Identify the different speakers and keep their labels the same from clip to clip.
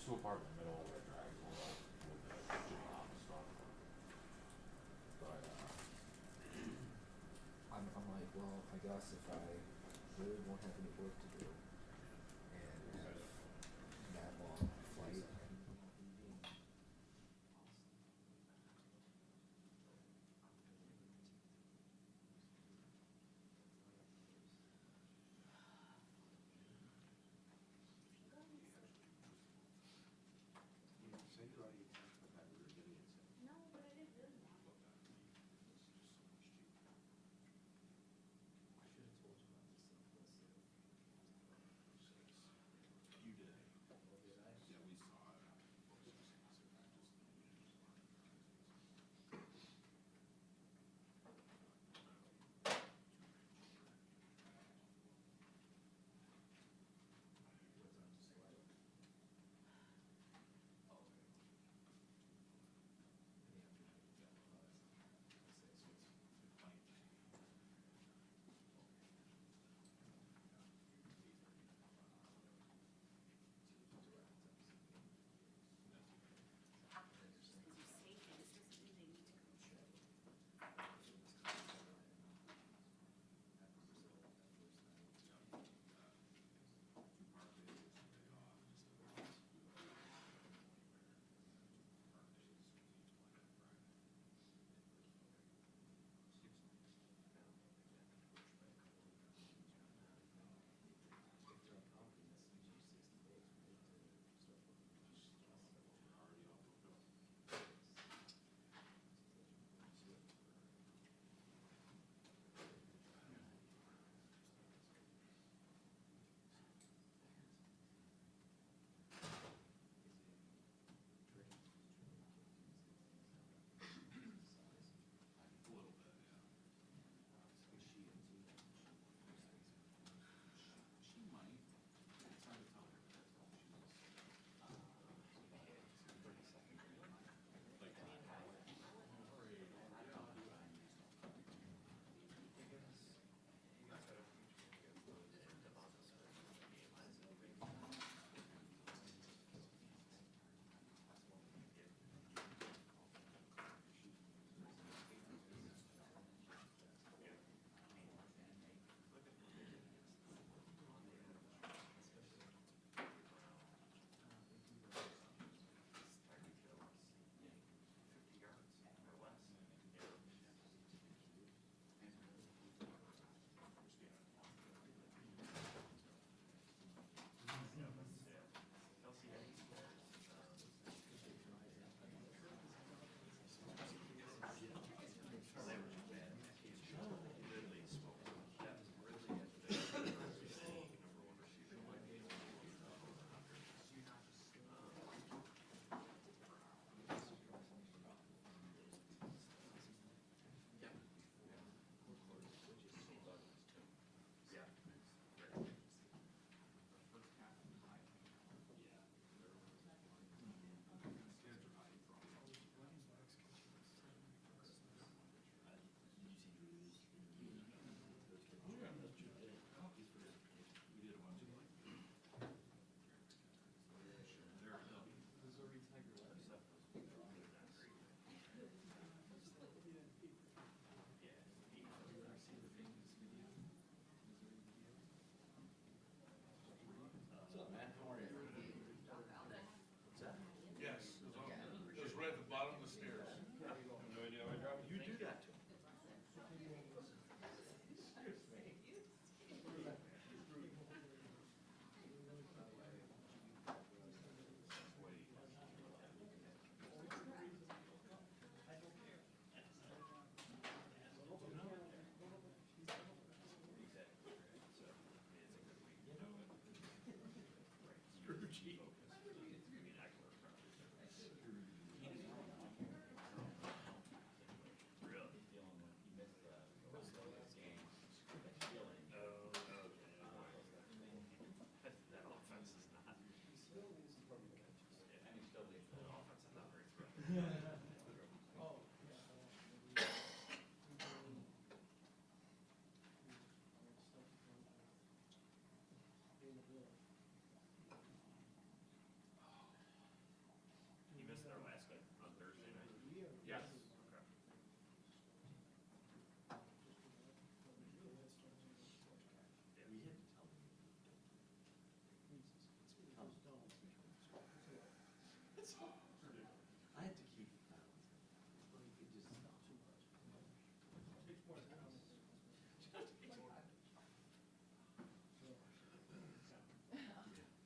Speaker 1: just too apart in the middle where it drags a little with the shitty office stuff. But
Speaker 2: I'm like, well, I guess if I really won't have any work to do and have that long flight and leaving.
Speaker 3: No, but it is good now.
Speaker 2: I should have told you about this stuff.
Speaker 1: I had to keep balance. Well, you could just stop too much. Takes more time.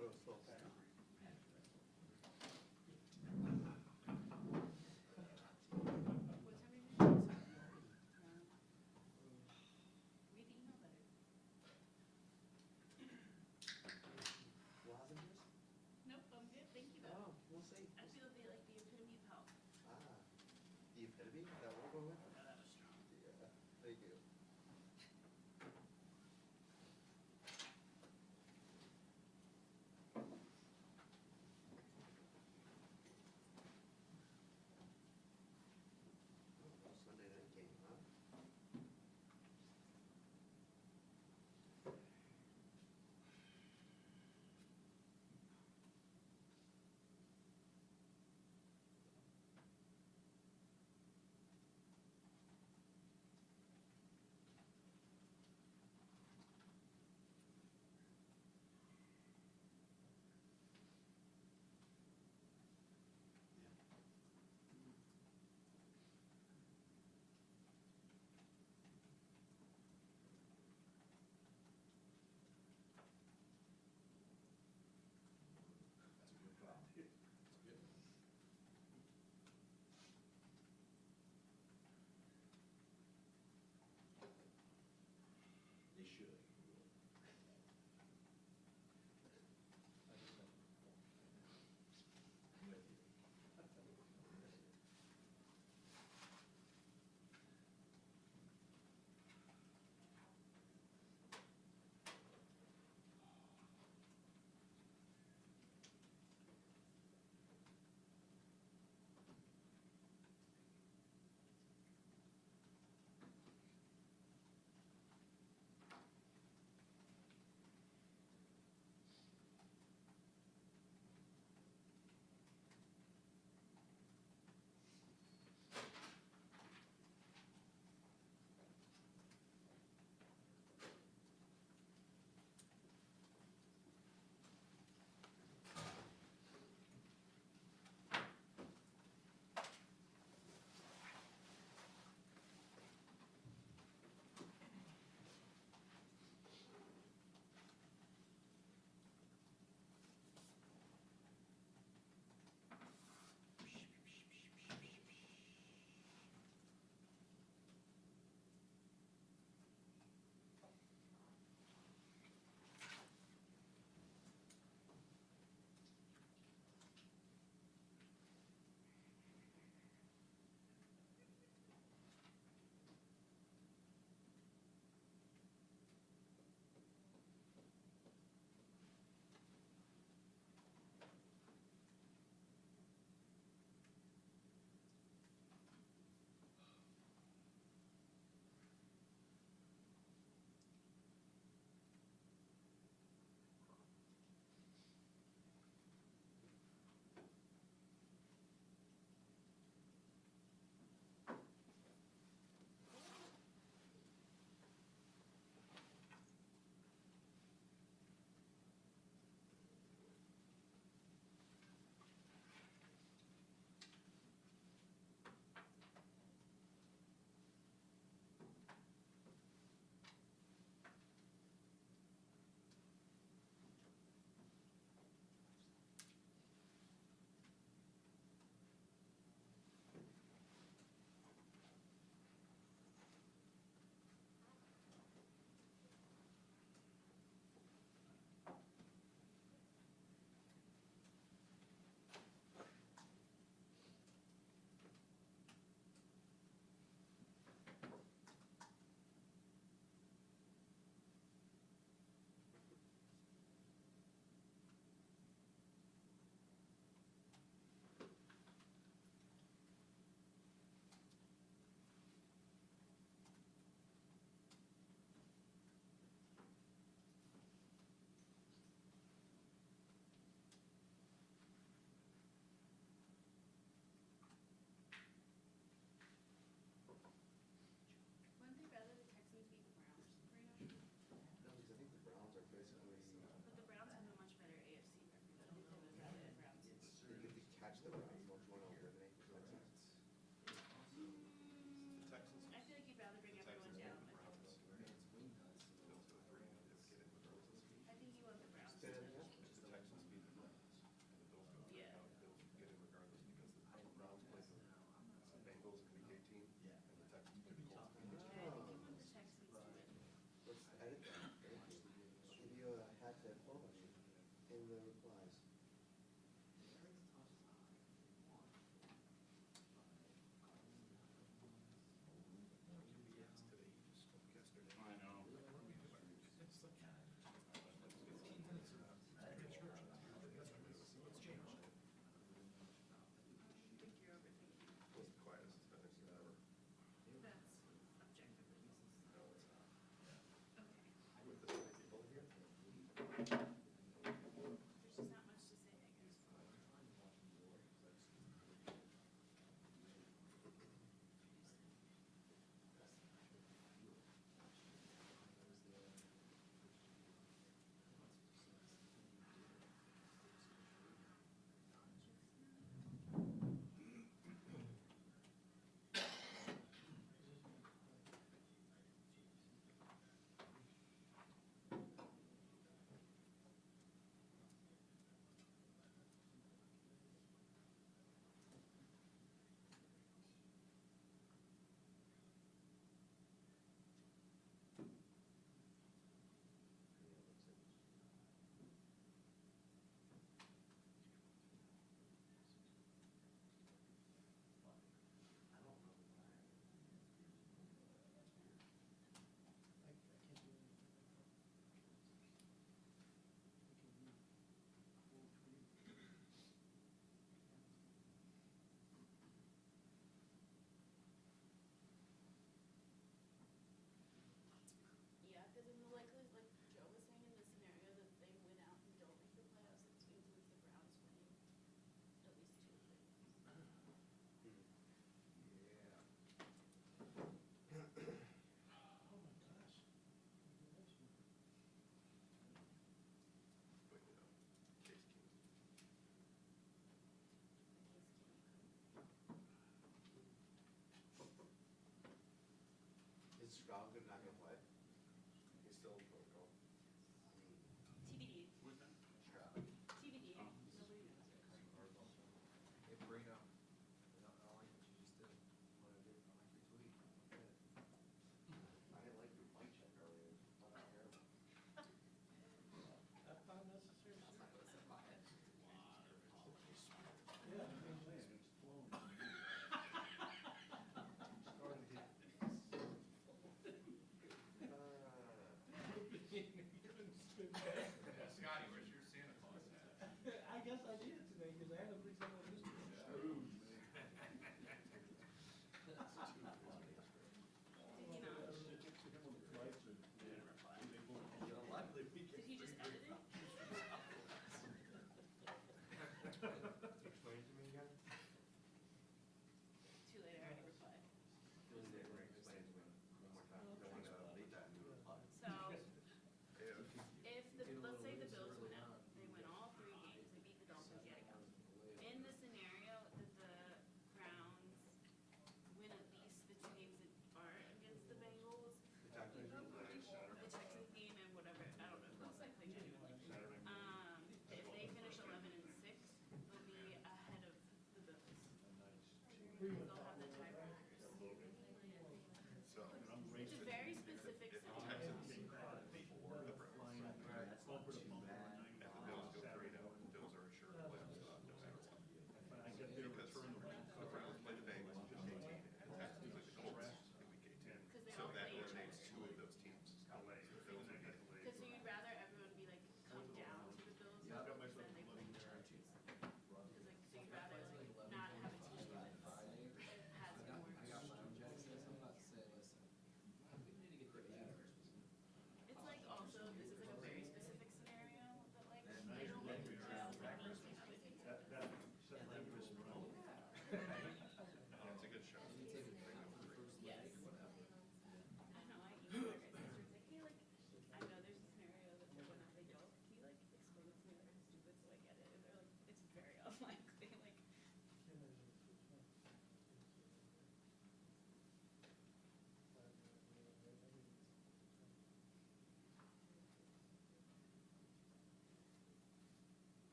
Speaker 1: Oh, so fast.
Speaker 3: What time are you doing? Read the email better.
Speaker 1: Lozenges?
Speaker 3: Nope, I'm good, thank you though.
Speaker 1: Oh, we'll see.
Speaker 3: I feel like the epitome of health.
Speaker 1: Ah, the epitome, that will go with it?
Speaker 3: Oh, that was strong.
Speaker 1: Yeah, thank you. Sunday night game, huh?
Speaker 2: That's a good problem. That's good. They should. I'm with you. the replies.
Speaker 1: I know.
Speaker 3: I think you're overthinking.
Speaker 4: It's the quietest it's been ever.
Speaker 3: That's objectively. Okay.
Speaker 4: With this many people here.
Speaker 3: There's just not much to say, I guess. Yeah, because in the likely, like Joe was saying, in the scenario that they win out and don't make the playoffs, it includes the Browns winning at least 2 games.
Speaker 2: Yeah.
Speaker 1: Oh my gosh.
Speaker 4: But, you know, Case Keenum.
Speaker 2: Is Stroud not gonna play?
Speaker 4: He's still in protocol.
Speaker 2: I mean,
Speaker 3: TBD.
Speaker 1: Who's that?
Speaker 2: Stroud.
Speaker 3: TBD.
Speaker 1: Oh.
Speaker 3: Nobody knows.
Speaker 2: Hey, Brino, I like what you just did. What I did, I like your tweet. Okay. I didn't like your mic check earlier. I thought that was terrible.
Speaker 1: That's not necessary.
Speaker 2: That's not what's in my head.
Speaker 1: Yeah, I'm saying, it's flowing.
Speaker 2: Starting to get.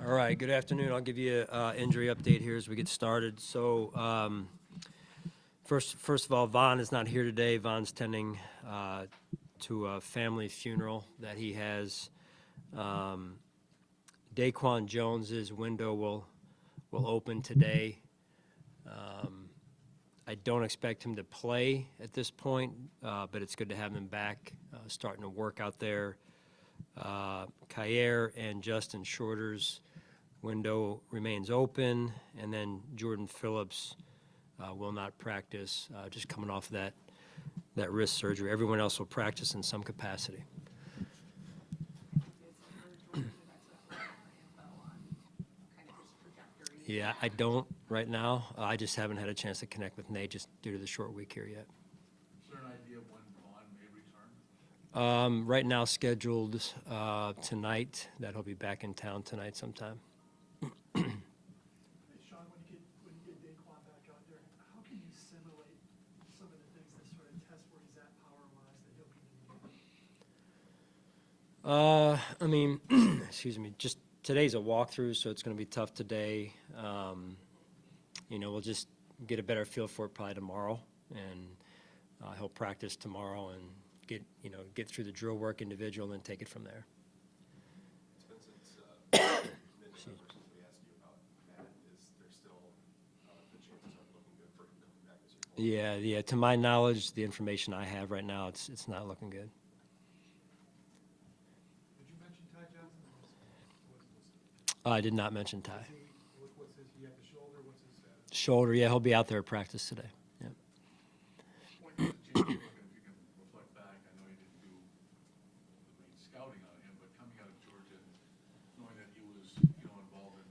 Speaker 5: All right, good afternoon. I'll give you an injury update here as we get started. So, first of all, Vaughn is not here today. Vaughn's tending to a family funeral that he has. Daquan Jones's window will open today. I don't expect him to play at this point, but it's good to have him back, starting to work out there. Kyer and Justin Shorter's window remains open, and then Jordan Phillips will not practice, just coming off of that wrist surgery. Everyone else will practice in some capacity. Yeah, I don't right now. I just haven't had a chance to connect with Nate just due to the short week here yet.
Speaker 1: Is there an idea of when Vaughn may return?
Speaker 5: Right now scheduled tonight, that he'll be back in town tonight sometime.
Speaker 6: Hey, Sean, when you get Daquan back out there, how can you simulate some of the things that sort of test where he's at power-wise that he'll be needing?
Speaker 5: I mean, excuse me, just today's a walkthrough, so it's going to be tough today. We'll just get a better feel for it probably tomorrow, and he'll practice tomorrow and get through the drill work individual and take it from there.
Speaker 4: It's been since mid-November since we asked you about Matt. Is there still the chances aren't looking good for him coming back this year?
Speaker 5: Yeah. To my knowledge, the information I have right now, it's not looking good.
Speaker 6: Did you mention Ty Johnson?
Speaker 5: I did not mention Ty.
Speaker 6: What's his, he had the shoulder, what's his status?
Speaker 5: Shoulder, yeah, he'll be out there at practice today. Yeah.
Speaker 1: Point to the change, if you can reflect back, I know you didn't do the main scouting on him, but coming out of Georgia, knowing that he was, involved in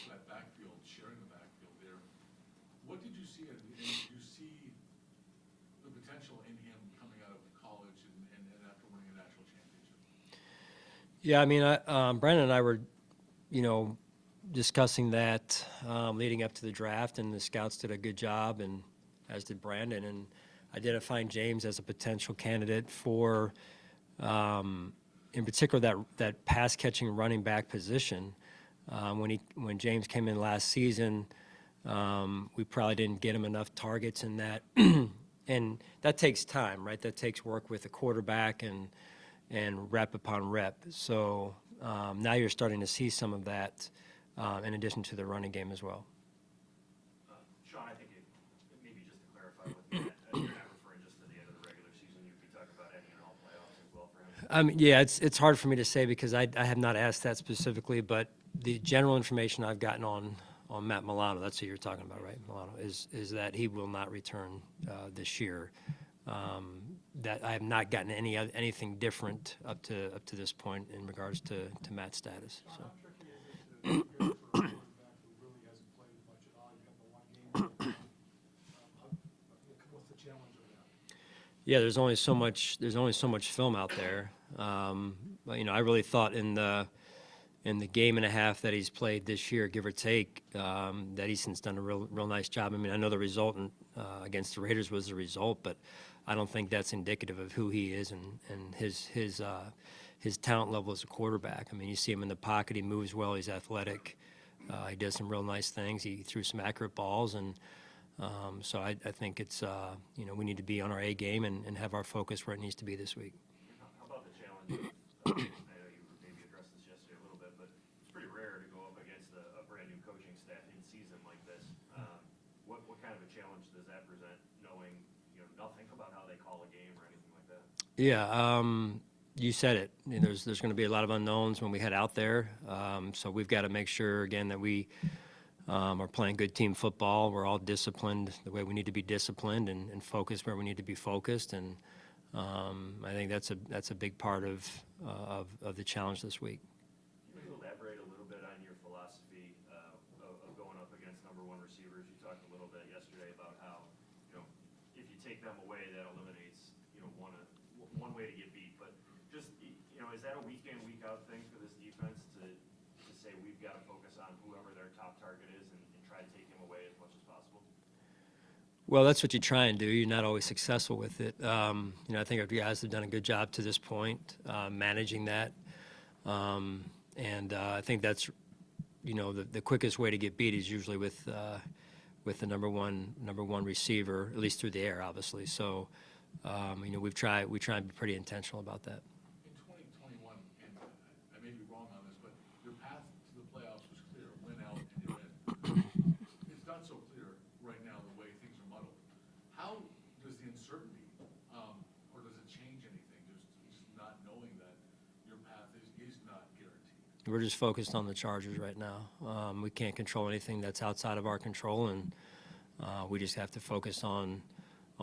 Speaker 1: that backfield, sharing the backfield there, what did you see? And did you see the potential in him coming out of college and after winning a national championship?
Speaker 5: Yeah, I mean, Brandon and I were, discussing that leading up to the draft, and the scouts did a good job, and as did Brandon, and identifying James as a potential candidate for, in particular, that pass-catching running back position. When James came in last season, we probably didn't get him enough targets in that, and that takes time, right? That takes work with the quarterback and rep upon rep. So now you're starting to see some of that in addition to the running game as well.
Speaker 7: Sean, I think maybe just to clarify with Matt, you're not referring just to the end of the regular season. You'd be talking about any and all playoffs as well for him.
Speaker 5: Yeah, it's hard for me to say because I have not asked that specifically, but the general information I've gotten on Matt Milano, that's who you're talking about, right? Milano, is that he will not return this year. That I have not gotten anything different up to this point in regards to Matt's status. So.
Speaker 6: How tricky is it to prepare for a quarterback who really hasn't played much at all? You have the one game. What's the challenge of that?
Speaker 5: Yeah, there's only so much film out there. But, I really thought in the game and a half that he's played this year, give or take, that Easton's done a real nice job. I mean, I know the result against the Raiders was the result, but I don't think that's indicative of who he is and his talent level as a quarterback. I mean, you see him in the pocket. He moves well. He's athletic. He does some real nice things. He threw some accurate balls, and so I think it's we need to be on our A game and have our focus where it needs to be this week.
Speaker 7: How about the challenge? I know you maybe addressed this yesterday a little bit, but it's pretty rare to go up against a brand new coaching staff in season like this. What kind of a challenge does that present, knowing nothing about how they call a game or anything like that?
Speaker 5: Yeah, you said it. There's going to be a lot of unknowns when we head out there. So we've got to make sure again that we are playing good team football. We're all disciplined the way we need to be disciplined and focused where we need to be focused. And I think that's a big part of the challenge this week.
Speaker 7: Can you elaborate a little bit on your philosophy of going up against number one receivers? You talked a little bit yesterday about how if you take them away, that eliminates one way to get beat. But just is that a week in, week out thing for this defense to say we've got to focus on whoever their top target is and try to take him away as much as possible?
Speaker 5: Well, that's what you try and do. You're not always successful with it. I think our guys have done a good job to this point managing that, and I think that's the quickest way to get beat is usually with the number one receiver, at least through the air, obviously. So, we try and be pretty intentional about that.
Speaker 1: In 2021, and I may be wrong on this, but your path to the playoffs was clear, win out and you're in. It's not so clear right now the way things are muddled. How does the uncertainty, or does it change anything, just not knowing that your path is not guaranteed?
Speaker 5: We're just focused on the Chargers right now. We can't control anything that's outside of our control, and we just have to focus on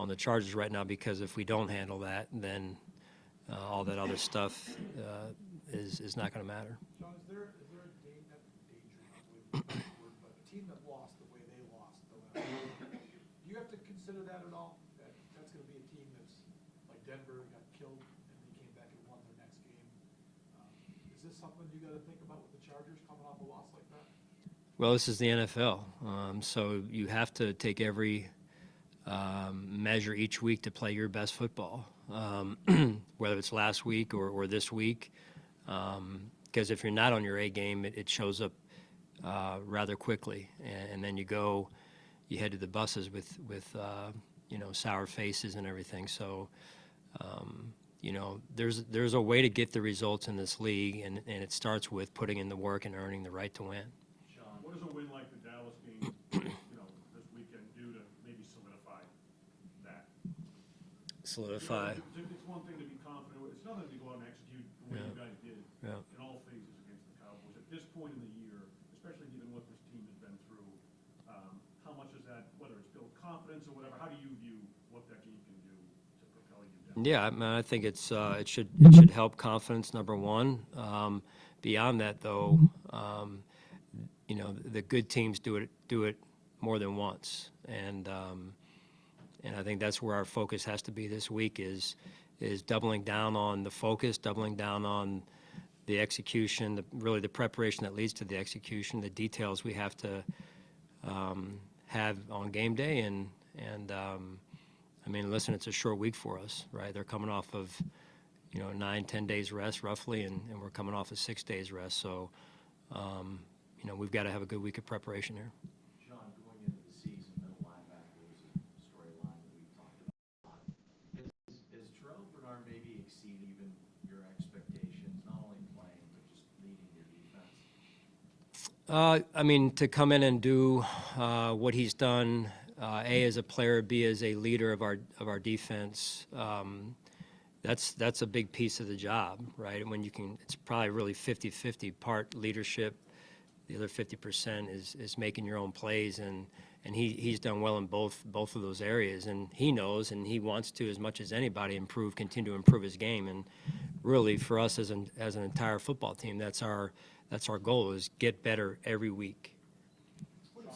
Speaker 5: the Chargers right now, because if we don't handle that, then all that other stuff is not going to matter.
Speaker 6: Sean, is there a danger, not the word, but a team that lost the way they lost the last game? Do you have to consider that at all? That's going to be a team that's like Denver, got killed, and they came back and won their next game. Is this something you got to think about with the Chargers coming off a loss like that?
Speaker 5: Well, this is the NFL, so you have to take every measure each week to play your best football, whether it's last week or this week, because if you're not on your A game, it shows up rather quickly, and then you head to the buses with sour faces and everything. So there's a way to get the results in this league, and it starts with putting in the work and earning the right to win.
Speaker 8: Sean, what does a win like the Dallas game, this weekend do to maybe solidify that?
Speaker 5: Solidify.
Speaker 8: It's one thing to be confident, it's another thing to go out and execute the way you guys did in all phases against the Cowboys. At this point in the year, especially given what this team has been through, how much is that, whether it's build confidence or whatever, how do you view what that game can do to propel you down?
Speaker 5: Yeah, I mean, I think it should help confidence, number one. Beyond that, though, the good teams do it more than once, and I think that's where our focus has to be this week is doubling down on the focus, doubling down on the execution, really the preparation that leads to the execution, the details we have to have on game day, and I mean, listen, it's a short week for us, right? They're coming off of 9-10 days rest roughly, and we're coming off of 6 days rest, so we've got to have a good week of preparation here.
Speaker 2: Sean, going into the season, middle linebacker was a storyline that we've talked about a lot. Is Terrell Bernard maybe exceed even your expectations, not only playing, but just leading your defense?
Speaker 5: I mean, to come in and do what he's done, A, as a player, B, as a leader of our defense, that's a big piece of the job, right? And when it's probably really 50-50, part leadership, the other 50% is making your own plays, and he's done well in both of those areas, and he knows and he wants to, as much as anybody, continue to improve his game. And really, for us as an entire football team, that's our goal, is get better every week.
Speaker 6: What has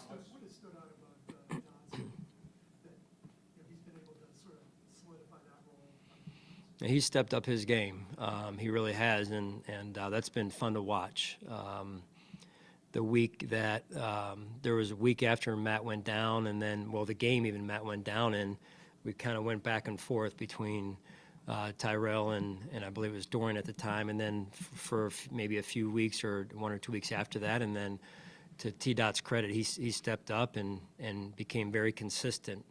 Speaker 6: stood out about Johnson that he's been able to sort of solidify that role?
Speaker 5: He's stepped up his game. He really has, and that's been fun to watch. The week that there was a week after Matt went down, and then, the game even Matt went down, and we kind of went back and forth between Tyrell and I believe it was Dorian at the time, and then for maybe a few weeks or 1 or 2 weeks after that, and then to T-Dot's credit, he stepped up and became very consistent,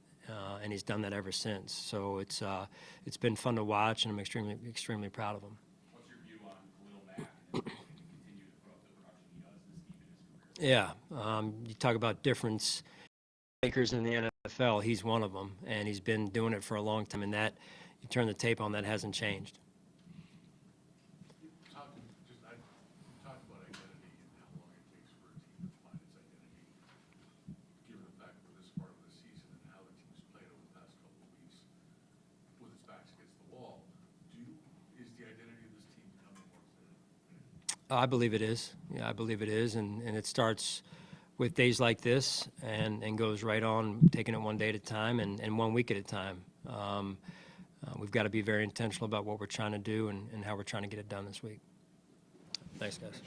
Speaker 5: and he's done that ever since. So it's been fun to watch, and I'm extremely proud of him.
Speaker 1: What's your view on Khalil Mack and if he can continue to throw up the production he does this deep in his career?
Speaker 5: Yeah, you talk about difference makers in the NFL. He's one of them, and he's been doing it for a long time, and that you turn the tape on, that hasn't changed.
Speaker 1: You talked about identity and how long it takes for a team to find its identity, given the fact we're this part of the season and how the team's played over the past couple of weeks with its backs against the wall. Is the identity of this team becoming more clear?
Speaker 5: I believe it is. Yeah, I believe it is, and it starts with days like this and goes right on, taking it one day at a time and 1 week at a time. We've got to be very intentional about what we're trying to do and how we're trying to get it done this week. Thanks, guys.